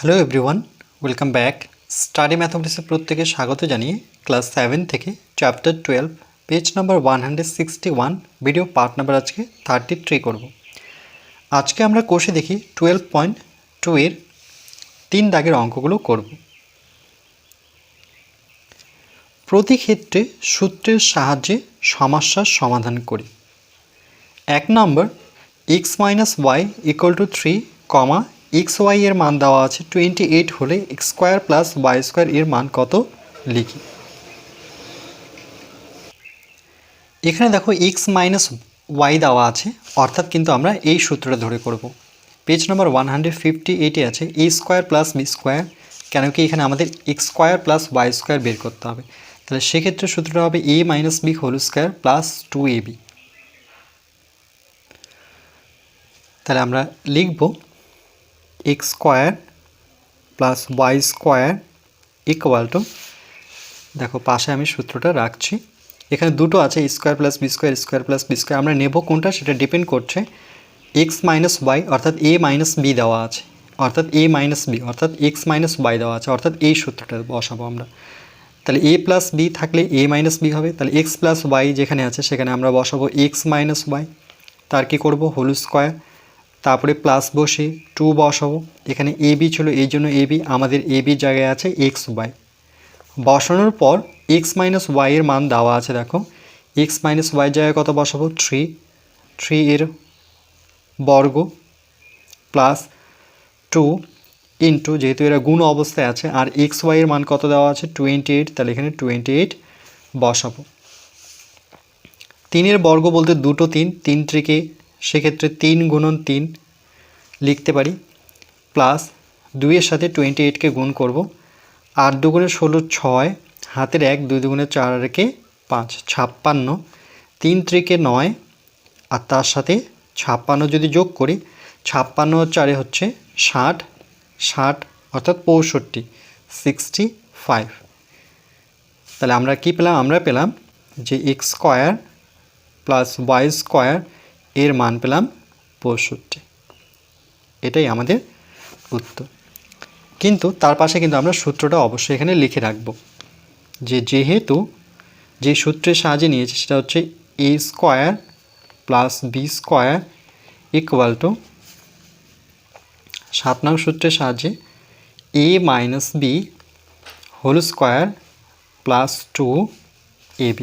Hello everyone, welcome back. Study ম্যাথমেটিক্সে প্রত্যেকে স্বাগত জানিয়ে ক্লাস 7 থেকে chapter 12 page number 161 video part number আজকে 33 করব। আজকে আমরা কোষে দেখি 12.2 এর 3 দাগের অঙ্কগুলো করব। প্রতি ক্ষেত্রে সূত্রের সাহায্যে সমস্যার সমাধান করি। 1 নম্বর x - y = 3, xy এর মান দেওয়া আছে 28 হলে x² + y² এর মান কত লিখি। এখানে দেখো x - y দেওয়া আছে, অর্থাৎ কিন্তু আমরা এই সূত্রটা ধরে করব। পেজ নম্বর 158 আছে a² + b², কেন কি এখানে আমাদের x² + y² বের করতে হবে। তাহলে সেক্ষেত্রে সূত্রটা হবে a - b² + 2ab। তাহলে আমরা লিখব x² + y² = দেখো পাশে আমি সূত্রটা রাখছি। এখানে দুটো আছে a² + b² a² + b², আমরা নেব কোনটা সেটা ডিপেন্ড করছে। x - y অর্থাৎ a - b দেওয়া আছে, অর্থাৎ a - b অর্থাৎ x - y দেওয়া আছে, অর্থাৎ এই সূত্রটা বসাবো আমরা। তাহলে a + b থাকলে a - b হবে। তাহলে x + y যেখানে আছে সেখানে আমরা বসাবো x - y, তার কি করব হোল স্কয়ার, তারপরে প্লাস বসে 2 বসাবো। এখানে ab ছিল এই জন্য ab, আমাদের ab জায়গায় আছে xy বসানোর পর x - y এর মান দেওয়া আছে। দেখো x - y জায়গায় কত বসাবো 3 এর বর্গ প্লাস 2 ইন্টু, যেহেতু এরা গুণ অবস্থায় আছে, আর xy এর মান কত দেওয়া আছে 28, তাহলে এখানে 28 বসাবো। 3 এর বর্গ বলতে দুটো 3 ত্রিকে, সেক্ষেত্রে 3 × 3 লিখতে পারি, প্লাস 2 এর সাথে 28কে গুণ করব, 8 × 2 = 16, 6 হাতের 1, 2 × 2 = 4 আর 1 = 5, 56, 3 ত্রিকে 9 আর তার সাথে 56 যদি যোগ করি, 56 আর 4 হচ্ছে 60, 60 অর্থাৎ 65, 65। তাহলে আমরা কি পেলাম? আমরা পেলাম যে x² + y² এর মান পেলাম 65। এটাই আমাদের উত্তর। কিন্তু তার পাশে কিন্তু আমরা সূত্রটা অবশ্যই এখানে লিখে রাখব, যে যেহেতু যে সূত্রের সাহায্যে নিয়েছি সেটা হচ্ছে a² + b² = 7 নং সূত্রের সাহায্যে a - b² + 2ab।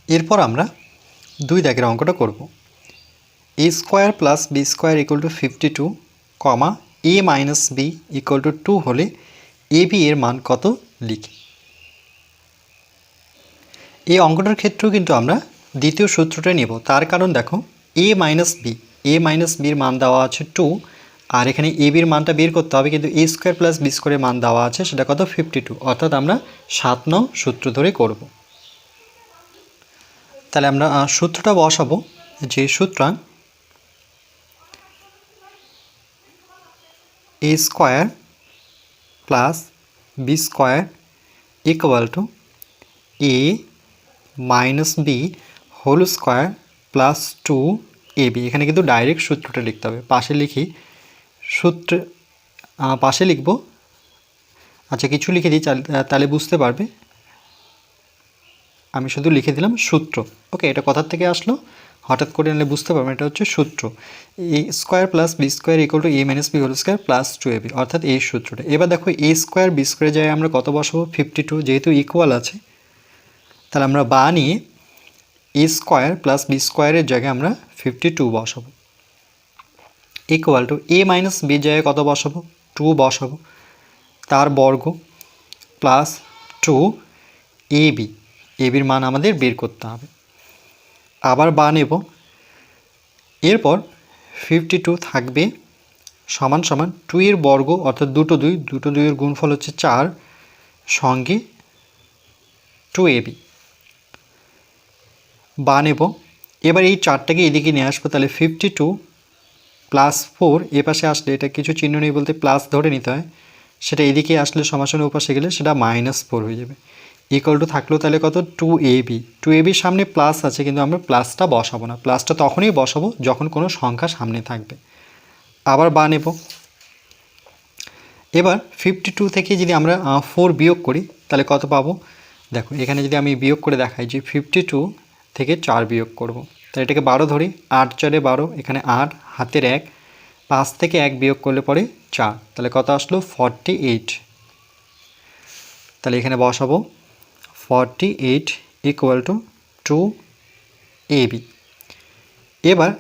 এরপর আমরা 2 দাগের অঙ্কটা করব। a² + b² = 52, a - b = 2 হলে ab এর মান কত লিখি। এই অঙ্কটার ক্ষেত্রেও কিন্তু আমরা দ্বিতীয় সূত্রটা নেব, তার কারণ দেখো a - b এর মান দেওয়া আছে 2, আর এখানে ab এর মানটা বের করতে হবে, কিন্তু a² + b² এর মান দেওয়া আছে সেটা কত 52, অর্থাৎ আমরা 7 নং সূত্র ধরে করব। তাহলে আমরা সূত্রটা বসাবো, যে সূত্রাং a² + b² = a - b² + 2ab। এখানে কিন্তু ডাইরেক্ট সূত্রটা লিখতে হবে, পাশে লিখি সূত্রে, পাশে লিখব। আচ্ছা কিছু লিখে দিই তাহলে বুঝতে পারবে, আমি শুধু লিখে দিলাম সূত্র। ওকে, এটা কোথা থেকে আসলো হঠাৎ করে নিলে বুঝতে পারবেন, এটা হচ্ছে সূত্র a² + b² = a - b² + 2ab, অর্থাৎ এই সূত্রটা। এবার দেখো a² b² জায়গায় আমরা কত বসাবো 52, যেহেতু ইকুয়াল আছে তাহলে আমরা বা নিয়ে a² + b² এর জায়গায় আমরা 52 বসাবো, a - b জায়গায় কত বসাবো 2 বসাবো, তার বর্গ প্লাস 2ab, এর মান আমাদের বের করতে হবে। আবার বা নেব, এরপর 52 থাকবে সমান 2 এর বর্গ অর্থাৎ দুটো 2 এর গুণফল হচ্ছে 4, সঙ্গে 2ab। বা নেব। এবার এই 4টাকে এদিকে নিয়ে আসবো, তাহলে 52 প্লাস 4 এ পাশে আসলে এটা কিছু চিহ্ন নেই বলতে প্লাস ধরে নিতে হয়, সেটা এদিকে আসলে সমাসনের ওপাশে গেলে সেটা -4 হয়ে যাবে। ইকুয়াল টু থাকলো তাহলে কত 2ab। 2ab সামনে প্লাস আছে কিন্তু আমরা প্লাসটা বসাবো না, প্লাসটা তখনই বসাবো যখন কোনো সংখ্যা সামনে থাকবে। আবার বা নেব। এবার 52 থেকে যদি আমরা 4 বিয়োগ করি তাহলে কত পাবো, দেখো এখানে যদি আমি বিয়োগ করে দেখাই যে 52 থেকে 4 বিয়োগ করব, তাহলে এটাকে 12 ধরি, 8 4 12, এখানে 8 হাতের 1, 5 থেকে 1 বিয়োগ করলে পরে 4, তাহলে কত আসলো 48। তাহলে এখানে বসাবো 48 ইকুয়াল টু 2ab। এবার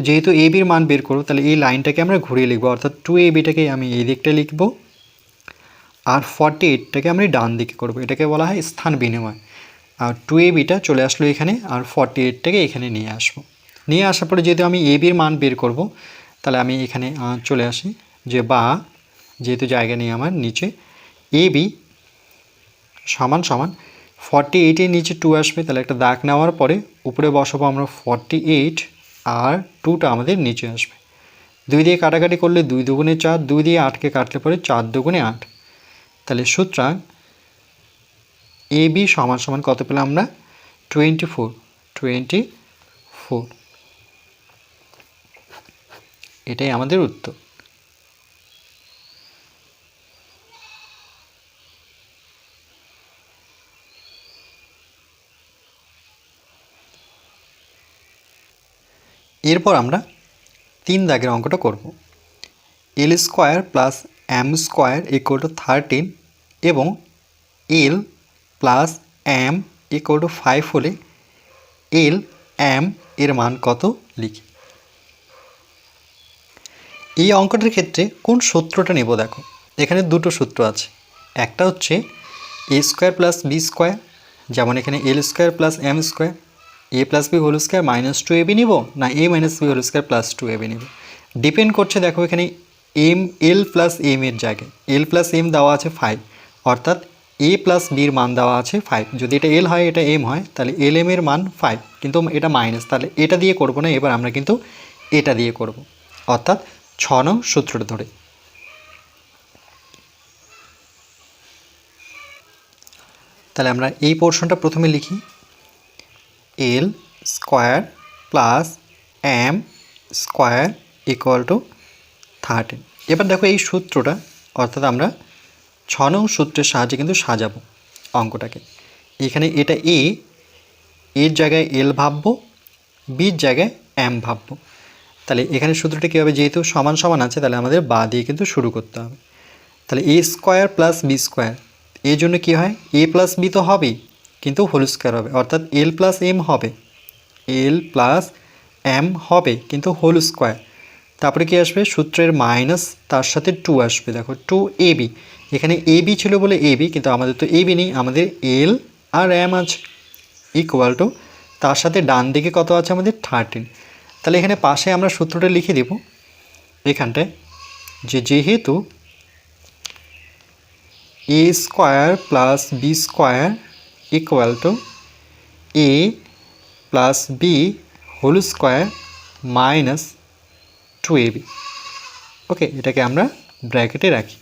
যেহেতু এবির মান বের করবো তাহলে এই লাইনটাকে আমরা ঘুরিয়ে লিখবো, অর্থাৎ 2abটাকে আমি এই দিকটা লিখব আর 48টাকে আমি ডান দিকে করব, এটাকে বলা হয় স্থান বিনিময়। আর 2abটা চলে আসলো এখানে আর 48টাকে এখানে নিয়ে আসবো। নিয়ে আসার পরে যেহেতু আমি এবির মান বের করব তাহলে আমি এখানে চলে আসি যে বা যেহেতু জায়গা নেই আমার নিচে, এবি সমান সমান 48-এর নিচে 2 আসবে, তাহলে একটা দাগ নেওয়ার পরে উপরে বসাবো আমরা 48 আর 2টা আমাদের নিচে আসবে। 2 দিয়ে কাটাকাটি করলে 2 দুগুণে 4, 2 দিয়ে 8কে কাটলে পরে 4 দুগুণে 8। তাহলে সুতরাং এবি সমান সমান কত পেলাম আমরা 24। এটাই আমাদের উত্তর। এরপর আমরা 3 দাগের অঙ্কটা করব। L square plus M square equal to 13 এবং L plus M equal to 5 হলে এল এম এর মান কত লিখি। এই অঙ্কটার ক্ষেত্রে কোন সূত্রটা নেব, দেখো এখানে দুটো সূত্র আছে। একটা হচ্ছে A square plus B square, যেমন এখানে L square plus M square, A plus B whole square minus 2ab নিব না A minus B whole square plus 2ab নিব, ডিপেন্ড করছে। দেখো এখানে এল প্লাস এম এর জায়গায় এল প্লাস এম দেওয়া আছে 5, অর্থাৎ এ প্লাস বির মান দেওয়া আছে 5। যদি এটা এল হয় এটা এম হয় তাহলে এল এম এর মান 5, কিন্তু এটা মাইনাস, তাহলে এটা দিয়ে করব না, এবার আমরা কিন্তু এটা দিয়ে করব, অর্থাৎ 6 নং সূত্রটা ধরে। তাহলে আমরা এই পোর্শনটা প্রথমে লিখি, L square plus M square equal to 13। এবার দেখো এই সূত্রটা, অর্থাৎ আমরা 6 নং সূত্রের সাহায্যে কিন্তু সাজাবো অঙ্কটাকে। এখানে এটা এর জায়গায় এল ভাববো, বির জায়গায় এম ভাববো। তাহলে এখানে সূত্রটা কী হবে, যেহেতু সমান সমান আছে তাহলে আমাদের বা দিয়ে কিন্তু শুরু করতে হবে। তাহলে A square plus B square, এর জন্য কী হয় এ প্লাস বি তো হবেই কিন্তু হোল স্কোয়ার হবে, অর্থাৎ এল প্লাস এম হবে, এল প্লাস এম হবে কিন্তু হোল স্কোয়ার। তারপরে কি আসবে সূত্রের মাইনাস, তার সাথে 2 আসবে। দেখো 2ab, এখানে ab ছিল বলে ab, কিন্তু আমাদের তো ab নেই, আমাদের এল আর এম আছে, ইকুয়াল টু তার সাথে ডান দিকে কত আছে আমাদের 13। তাহলে এখানে পাশে আমরা সূত্রটা লিখে দেব এখানটায়, যেহেতু A square plus B square equal to A plus B whole square minus 2ab। Okay, এটাকে আমরা ব্র্যাকেটে রাখি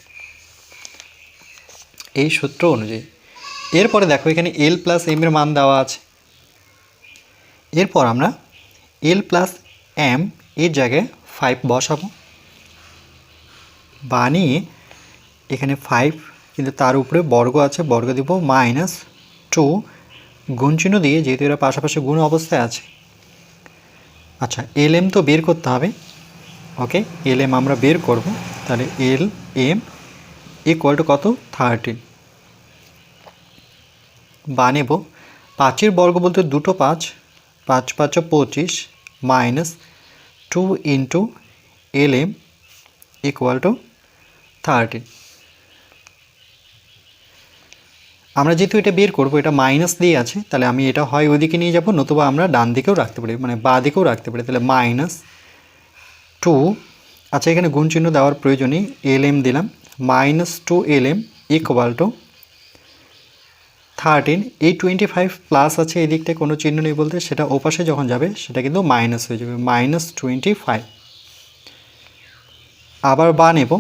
এই সূত্র অনুযায়ী। এরপরে দেখো এখানে এল প্লাস এম এর মান দেওয়া আছে, এরপর আমরা এল প্লাস এম এর জায়গায় 5 বসাবো, বানিয়ে এখানে 5 কিন্তু তার উপরে বর্গ আছে, বর্গ দিব মাইনাস 2 গুণ চিহ্ন দিয়ে, যেহেতু এরা পাশাপাশি গুণ অবস্থায় আছে। আচ্ছা, এল এম তো বের করতে হবে। ওকে, এল এম আমরা বের করব, তাহলে এল এম ইকুয়াল টু কত 13 বানেব 5-এর বর্গ বলতে দুটো 5, 5 5 25 minus 2 into L M equal to 13। আমরা যেহেতু এটা বের করব, এটা মাইনাস দিয়ে আছে, তাহলে আমি এটা হয় ওইদিকে নিয়ে যাব, নতুবা আমরা ডান দিকেও রাখতে পারি, মানে বাঁ দিকেও রাখতে পারি। তাহলে মাইনাস 2, আচ্ছা এখানে গুণ চিহ্ন দেওয়ার প্রয়োজনই, এল এম দিলাম, minus 2 L M equal to 13, এই 25 প্লাস আছে এই দিকটায় কোনো চিহ্ন নেই বলতে সেটা ওপাশে যখন যাবে সেটা কিন্তু মাইনাস হয়ে যাবে, -25। আবার বা নেব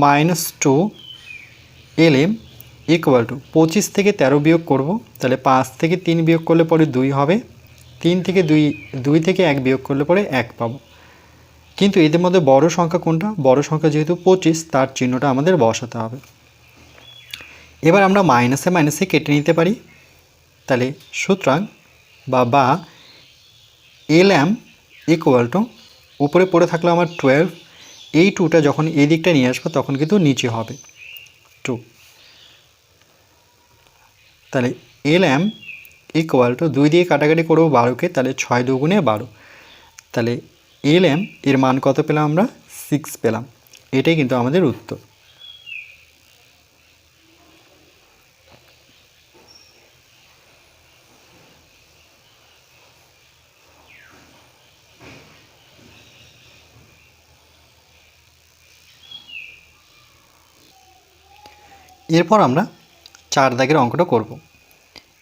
-2 lm ইকুয়াল টু 25 থেকে 13 বিয়োগ করব, তাহলে 5 থেকে 3 বিয়োগ করলে পরে 2 হবে, 3 থেকে 2 থেকে 1 বিয়োগ করলে পরে 1 পাবো। কিন্তু এদের মধ্যে বড় সংখ্যা কোনটা? বড় সংখ্যা যেহেতু 25, তার চিহ্নটা আমাদের বসাতে হবে। এবার আমরা মাইনাসে মাইনাসে কেটে নিতে পারি, তাহলে সুতরাং বা lm ইকুয়াল টু উপরে পড়ে থাকলো আমার 12, এই 2টা যখন এই দিকটা নিয়ে আসবো তখন কিন্তু নিচে হবে 2, তাহলে lm ইকুয়াল টু 2 দিয়ে কাটাকাটি করবো 12কে, তাহলে 6 দুগুণে 12, তাহলে lm এর মান কত পেলাম আমরা? 6 পেলাম। এটাই কিন্তু আমাদের উত্তর। এরপর আমরা 4 দাগের অঙ্কটা করব।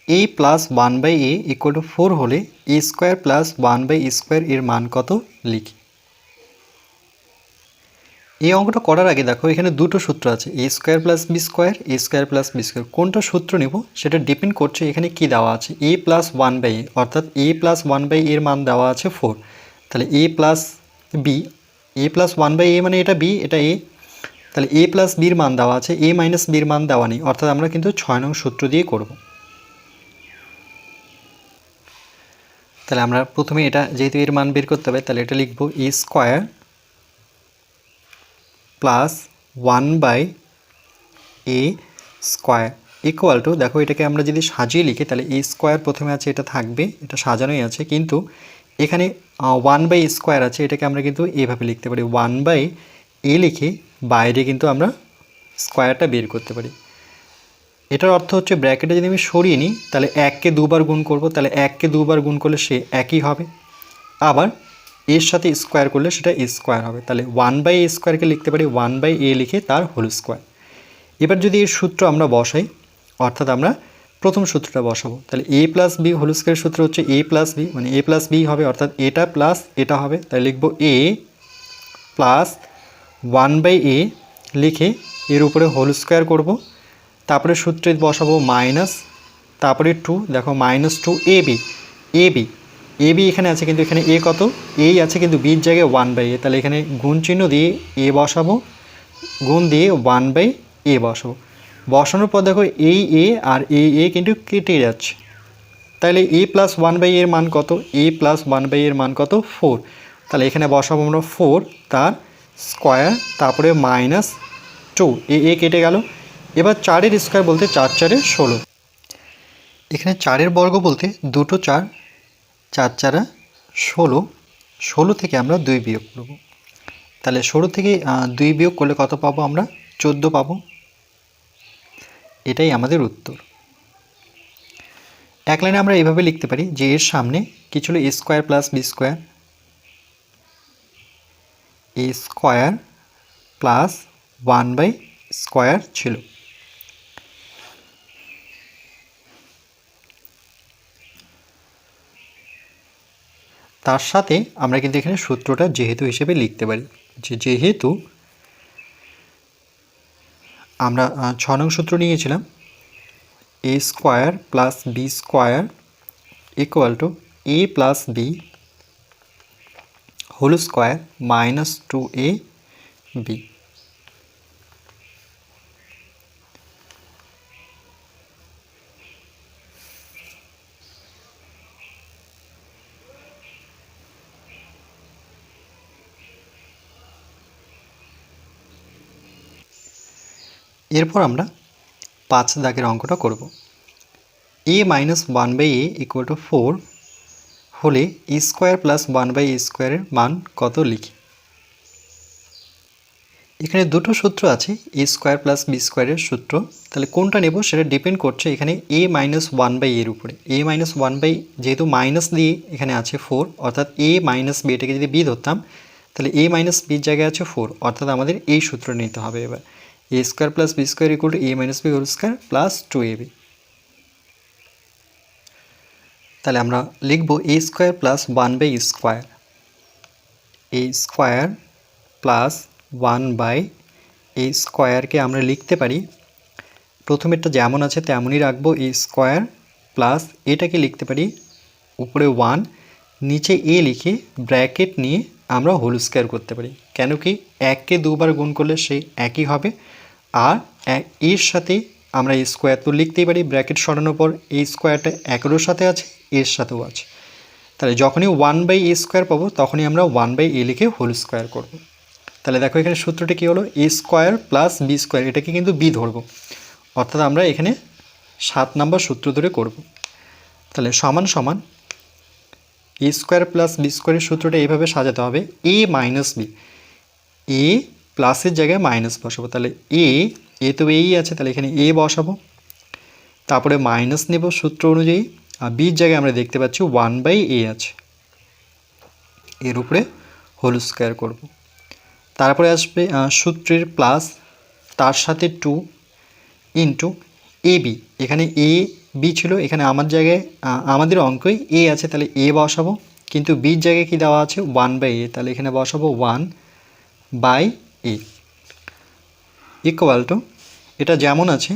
a plus 1/a equal to 4 হলে a square plus 1/a square এর মান কত লিখি। এই অঙ্কটা করার আগে দেখো এখানে দুটো সূত্র আছে, a square plus B square, a square plus B square. কোনটা সূত্র নেব সেটা ডিপেন্ড করছে এখানে কি দেওয়া আছে, a প্লাস 1/a, অর্থাৎ a প্লাস 1/a এর মান দেওয়া আছে 4, তাহলে a plus B, a plus 1/a মানে এটা b এটা a, তাহলে a প্লাস বির মান দেওয়া আছে, a মাইনাস বির মান দেওয়া নেই, অর্থাৎ আমরা কিন্তু 6 নং সূত্র দিয়ে করব। তাহলে আমরা প্রথমে এটা যেহেতু এর মান বের করতে হবে তাহলে এটা লিখব a square plus 1/a square equal two, দেখো এটাকে আমরা যদি সাজিয়ে লিখি তাহলে a স্কোয়ার প্রথমে আছে এটা থাকবে, এটা সাজানোই আছে, কিন্তু এখানে 1/a স্কোয়ার আছে, এটাকে আমরা কিন্তু এইভাবে লিখতে পারি 1/a লিখে বাইরে কিন্তু আমরা স্কোয়ারটা বের করতে পারি। এটার অর্থ হচ্ছে ব্র্যাকেটে যদি আমি সরিয়ে নিই তাহলে 1কে দুবার গুণ করব, তাহলে 1কে দুবার গুণ করলে সে একই হবে, আবার এর সাথে স্কোয়ার করলে সেটা স্কোয়ার হবে, তাহলে 1/a স্কোয়ারকে লিখতে পারি 1/a লিখে তার হোল স্কোয়ার। এবার যদি এর সূত্র আমরা বসাই, অর্থাৎ আমরা প্রথম সূত্রটা বসাবো, তাহলে a প্লাস বি হোল স্কোয়ারের সূত্র হচ্ছে a প্লাস বি, মানে a প্লাস বি হবে, অর্থাৎ এটা প্লাস এটা হবে, তাই লিখব a প্লাস 1/a লিখে এর উপরে হোল স্কোয়ার করব, তারপরে সূত্রে বসাবো মাইনাস, তারপরে 2, দেখো -2 ab এখানে আছে কিন্তু এখানে a কত, এই আছে কিন্তু বির জায়গায় 1/a, তাহলে এখানে গুণ চিহ্ন দিয়ে a বসাবো, গুণ দিয়ে 1/a বসাবো। বসানোর পর দেখো এই a আর এই a কিন্তু কেটে যাচ্ছে, তাহলে a প্লাস 1/a এর মান কত, a প্লাস 1/a এর মান কত 4, তাহলে এখানে বসাবো আমরা 4 তার স্কোয়ার, তারপরে -2, এ কেটে গেল। এবার 4-এর স্কোয়ার বলতে 4 4 16, এখানে 4-এর বর্গ বলতে দুটো 4, 4 4 16, 16 থেকে আমরা 2 বিয়োগ করব, তাহলে 16 থেকে 2 বিয়োগ করলে কত পাবো আমরা? 14 পাবো। এটাই আমাদের উত্তর। এক লাইনে আমরা এইভাবে লিখতে পারি যে এর সামনে কি ছিল, a square plus B square, a square plus 1/a square ছিল। তার সাথে আমরা কিন্তু এখানে সূত্রটা যেহেতু হিসেবে লিখতে পারি, যেহেতু আমরা 6 নং সূত্র নিয়েছিলাম a square plus B square equal to a plus B whole square -2ab। এরপর আমরা 5 দাগের অঙ্কটা করব। a minus 1/a equal to 4 হলে a স্কোয়ার প্লাস 1/a স্কোয়ারের মান কত লিখি। এখানে দুটো সূত্র আছে, a স্কোয়ার প্লাস বি স্কোয়ারের সূত্র, তাহলে কোনটা নেব সেটা ডিপেন্ড করছে এখানে a মাইনাস 1/a এর উপরে। a মাইনাস 1/, যেহেতু মাইনাস দিয়ে এখানে আছে 4, অর্থাৎ a মাইনাস b, এটাকে যদি b ধরতাম তাহলে a মাইনাস বির জায়গায় আছে 4, অর্থাৎ আমাদের এই সূত্র নিতে হবে। এবার a square plus B square equal to a minus B whole square plus 2ab। তাহলে আমরা লিখব A square plus 1/a square, A square plus 1/a স্কোয়ারকে আমরা লিখতে পারি, প্রথমেরটা যেমন আছে তেমনই রাখবো, এ স্কোয়ার প্লাস এটাকে লিখতে পারি উপরে 1, নিচে এ লিখে ব্র্যাকেট নিয়ে আমরা হোল স্কোয়ার করতে পারি। কেন কি 1কে 2বার গুণ করলে সেই একই হবে, আর এর সাথে আমরা এই স্কোয়ার তো লিখতেই পারি, ব্র্যাকেট সরানোর পর এই স্কোয়ারটা একেরও সাথে আছে, এর সাথেও আছে। তাহলে যখনই 1/a স্কোয়ার পাবো তখনই আমরা 1/a লিখে হোল স্কোয়ার করব। তাহলে দেখো এখানে সূত্রটি কী হলো, এ স্কোয়ার প্লাস বি স্কোয়ার, এটাকে কিন্তু বি ধরবো, অর্থাৎ আমরা এখানে 7 নম্বর সূত্র ধরে করব। তাহলে সমান সমান এ স্কোয়ার প্লাস বি স্কোয়ারের সূত্রটা এইভাবে সাজাতে হবে, এ মাইনাস বি, এ প্লাসের জায়গায় মাইনাস বসাবো, তাহলে এ তো এই আছে, তাহলে এখানে এ বসাবো, তারপরে মাইনাস নেব সূত্র অনুযায়ী, আর বির জায়গায় আমরা দেখতে পাচ্ছি 1/a আছে, এর উপরে হোল স্কোয়ার করব। তারপরে আসবে সূত্রের প্লাস, তার সাথে 2 ইন্টু এ বি, এখানে এ বি ছিল, এখানে আমার জায়গায় আমাদের অঙ্কই এ আছে, তাহলে এ বসাবো, কিন্তু বির জায়গায় কি দেওয়া আছে 1/a, তাহলে এখানে বসাবো 1/a ইকুয়াল টু, এটা যেমন আছে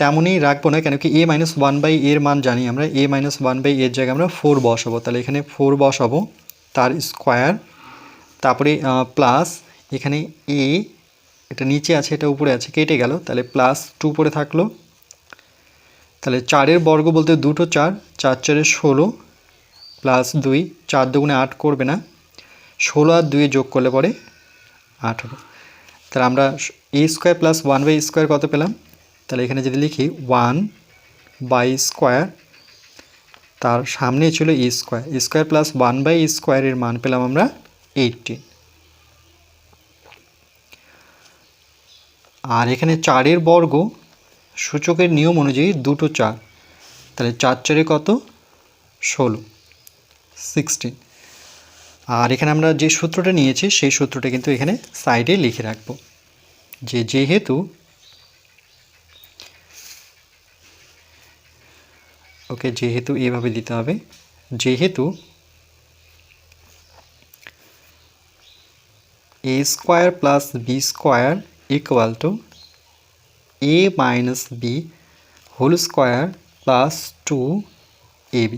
তেমনই রাখবো না, কেন কি a মাইনাস 1/a এর মান জানি আমরা, a মাইনাস 1/a এর জায়গায় আমরা 4 বসাবো, তাহলে এখানে 4 বসাবো, তার স্কোয়ার, তারপরে প্লাস এখানে a, এটা নিচে আছে এটা উপরে আছে, কেটে গেল, তাহলে প্লাস 2 পরে থাকলো, তাহলে 4-এর বর্গ বলতে 2 4, 4 4 16 প্লাস 2, 4 দুগুণে 8 করবে না, 16 আর 2 যোগ করলে পরে 8 হবে। তাহলে আমরা এ স্কোয়ার প্লাস 1/a স্কোয়ার কত পেলাম, তাহলে এখানে যদি লিখি 1/a স্কোয়ার, তার সামনে ছিল এ square, A square plus 1/a স্কোয়ারের মান পেলাম আমরা 18। আর এখানে 4-এর বর্গ সূচকের নিয়ম অনুযায়ী 2 4, তাহলে 4 4 কত 16। আর এখানে আমরা যে সূত্রটা নিয়েছি সেই সূত্রটা কিন্তু এখানে সাইডে লিখে রাখবো, যে যেহেতু যেহেতু এইভাবে দিতে হবে, যেহেতু A square plus B square equal to A minus B whole square plus 2ab,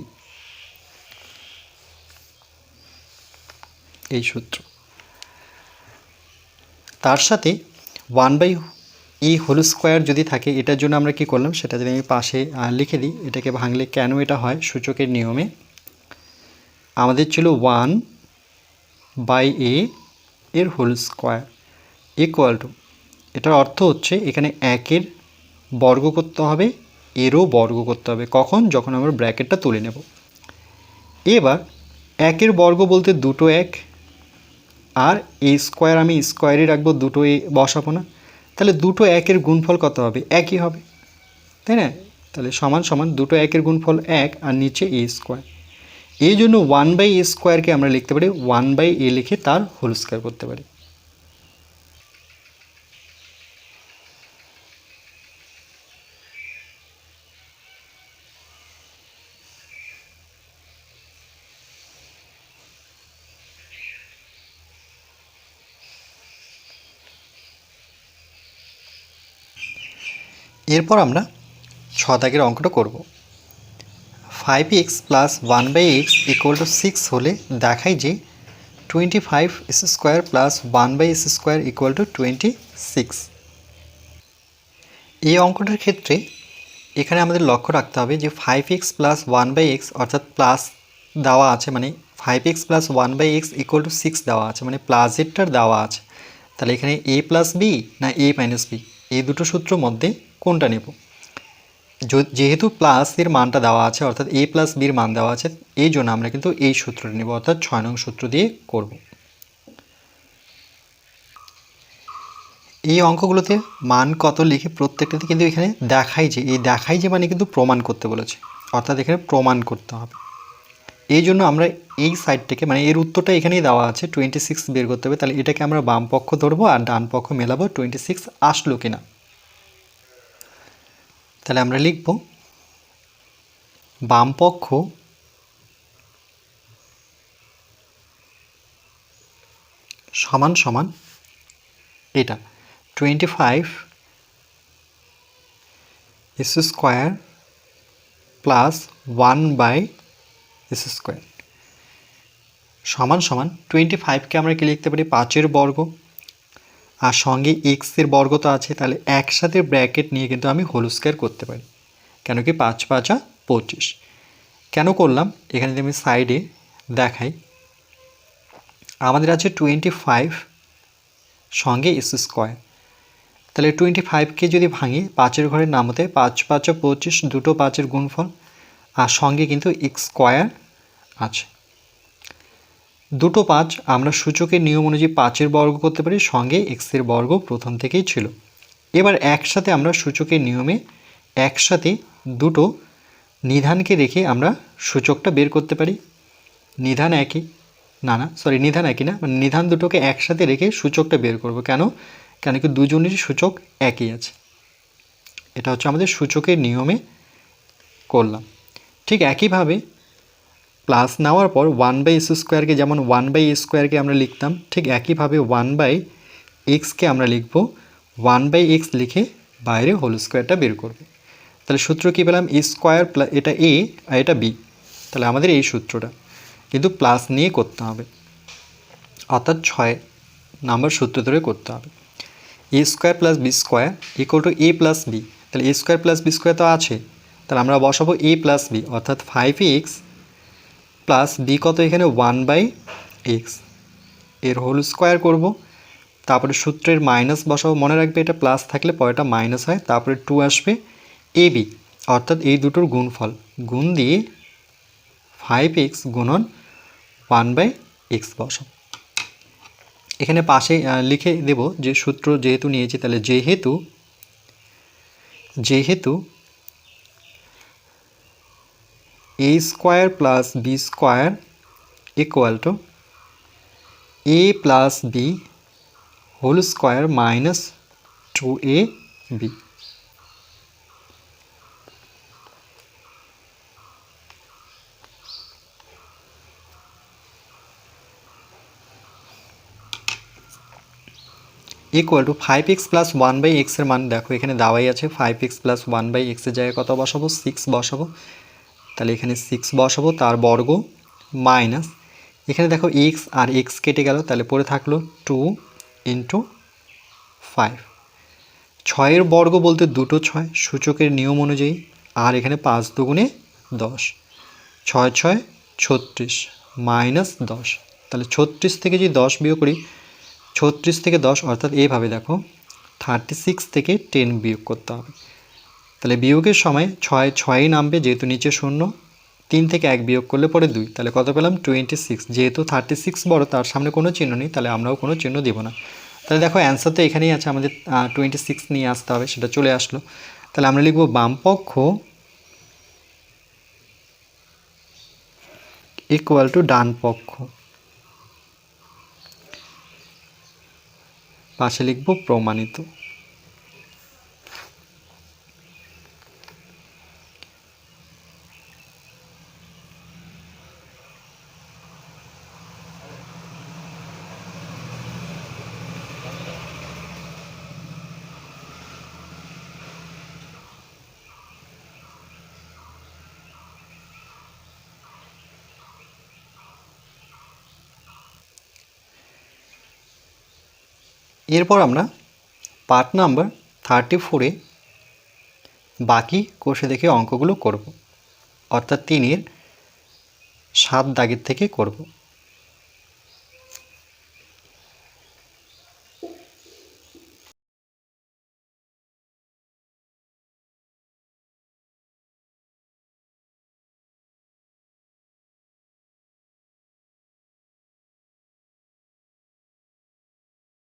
এই সূত্র। তার সাথে 1/a হোল স্কোয়ার যদি থাকে, এটার জন্য আমরা কি করলাম সেটা যদি আমি পাশে লিখে দিই, এটাকে ভাঙলে কেন এটা হয়, সূচকের নিয়মে আমাদের ছিল 1/a এর হোল স্কোয়ার ইকুয়াল টু, এটার অর্থ হচ্ছে এখানে 1-এর বর্গ করতে হবে, এরও বর্গ করতে হবে, কখন, যখন আমরা ব্র্যাকেটটা তুলে নেব। এবার 1-এর বর্গ বলতে 2 1, আর এ স্কোয়ার আমি স্কোয়ারই রাখবো, 2 এ বসাবো না, তাহলে 2 1-এর গুণফল কত হবে, একই হবে, তাই না। তাহলে সমান সমান 2 1-এর গুণফল 1, আর নিচে এ স্কোয়ার, এই জন্য 1/a স্কোয়ারকে আমরা লিখতে পারি 1/a লিখে তার হোল স্কোয়ার করতে পারি। এরপর আমরা 6 দাগের অঙ্কটা করব। 5x plus 1/x equal to 6 হলে দেখাই যে 25s square plus 1/s square equal two 26। এই অঙ্কটার ক্ষেত্রে এখানে আমাদের লক্ষ্য রাখতে হবে যে 5x প্লাস 1/x অর্থাৎ প্লাস দেওয়া আছে, মানে 5x plus 1/x equal to 6 দেওয়া আছে, মানে প্লাসেরটার দেওয়া আছে, তাহলে এখানে a প্লাস বি না a মাইনাস বি, এই দুটো সূত্রের মধ্যে কোনটা নেব। যেহেতু প্লাস এর মানটা দেওয়া আছে, অর্থাৎ a প্লাস বির মান দেওয়া আছে, এই জন্য আমরা কিন্তু এই সূত্রটা নেব, অর্থাৎ 6 নং সূত্র দিয়ে করব। এই অঙ্কগুলোতে মান কত লিখে প্রত্যেকটাতে কিন্তু এখানে দেখাই যে, এই দেখাই যে মানে কিন্তু প্রমাণ করতে বলেছে, অর্থাৎ এখানে প্রমাণ করতে হবে। এই জন্য আমরা এই সাইডটাকে, মানে এর উত্তরটা এখানেই দেওয়া আছে 26 বের করতে হবে, তাহলে এটাকে আমরা বাম পক্ষ ধরবো আর ডান পক্ষ মেলাবো 26 আসলো কিনা। তাহলে আমরা লিখব বাম পক্ষ সমান সমান এটা 25 S square plus 1/s square সমান সমান 25কে আমরা কি লিখতে পারি 5-এর বর্গ, আর সঙ্গে এক্সের বর্গ তো আছে, তাহলে একসাথে ব্র্যাকেট নিয়ে কিন্তু আমি হোল স্কোয়ার করতে পারি। কেন কি 5×5 = 25। কেন করলাম এখানে যদি আমি সাইডে দেখাই, আমাদের আছে 25 সঙ্গে এস স্কোয়ার, তাহলে 25কে যদি ভাঙি 5-এর ঘরের নামতে 5×5 = 25, দুটো 5-এর গুণফল, আর সঙ্গে কিন্তু এক্স স্কোয়ার আছে। দুটো 5 আমরা সূচকের নিয়ম অনুযায়ী 5-এর বর্গ করতে পারি, সঙ্গে এক্সের বর্গ প্রথম থেকেই ছিল। এবার একসাথে আমরা সূচকের নিয়মে একসাথে দুটো নিধানকে রেখে আমরা সূচকটা বের করতে পারি। নিধান একই না, মানে নিধান দুটোকে একসাথে রেখে সূচকটা বের করব। কেন কি দুজনেরই সূচক একই আছে। এটা হচ্ছে আমাদের সূচকের নিয়মে করলাম। ঠিক একইভাবে প্লাস নেওয়ার পর 1/s স্কোয়ারকে যেমন 1/a স্কোয়ারকে আমরা লিখতাম, ঠিক একইভাবে 1/xকে আমরা লিখব 1/x লিখে বাইরে হোল স্কোয়ারটা বের করব। তাহলে সূত্র কী পেলাম, এ স্কোয়ার প্লাস এটা এ আর এটা বি। তাহলে আমাদের এই সূত্রটা কিন্তু প্লাস নিয়ে করতে হবে, অর্থাৎ 6 নাম্বার সূত্র ধরে করতে হবে। A square plus B square equal to A plus B. তাহলে A square plus B square তো আছে, তাহলে আমরা বসাবো এ প্লাস বি, অর্থাৎ 5x প্লাস বি কত এখানে 1/x এর হোল স্কোয়ার করব। তারপরে সূত্রের মাইনাস বসাবো, মনে রাখবে এটা প্লাস থাকলে পরেটা মাইনাস হয়। তারপরে 2 আসবে এ বি, অর্থাৎ এই দুটোর গুণফল, গুণ দিয়ে 5x গুণন 1/x বসাবো। এখানে পাশে লিখে দেব যে সূত্র যেহেতু নিয়েছি, তাহলে যেহেতু A square plus B square equal to A plus B whole square minus 2ab। Equal to 5x plus 1/x এর মান দেখো এখানে দেওয়াই আছে। 5x প্লাস 1/x এর জায়গায় কত বসাবো, 6 বসাবো। তাহলে এখানে 6 বসাবো, তার বর্গ মাইনাস এখানে দেখো x আর x কেটে গেল, তাহলে পড়ে থাকলো 2 × 5। 6-এর বর্গ বলতে দুটো 6 সূচকের নিয়ম অনুযায়ী, আর এখানে 5 দুগুণে 10, 6 6 36 মাইনাস 10। তাহলে 36 থেকে যদি 10 বিয়োগ করি, 36 থেকে 10 অর্থাৎ এইভাবে দেখো 36 থেকে 10 বিয়োগ করতে হবে। তাহলে বিয়োগের সময় 6 নামবে, যেহেতু নিচে 0, 3 থেকে 1 বিয়োগ করলে পরে 2, তাহলে কত পেলাম 26। যেহেতু 36 বড়, তার সামনে কোনো চিহ্ন নেই, তাহলে আমরাও কোনো চিহ্ন দেব না। তাহলে দেখো অ্যান্সার তো এখানেই আছে, আমাদের 26 নিয়ে আসতে হবে, সেটা চলে আসলো। তাহলে আমরা লিখব বাম পক্ষ ইকুয়াল টু ডান পক্ষ, পাশে লিখব প্রমাণিত। এরপর আমরা পার্ট নাম্বার 34-এ বাকি কষে দেখে অঙ্কগুলো করব, অর্থাৎ 3-এর 7 দাগের থেকে করব।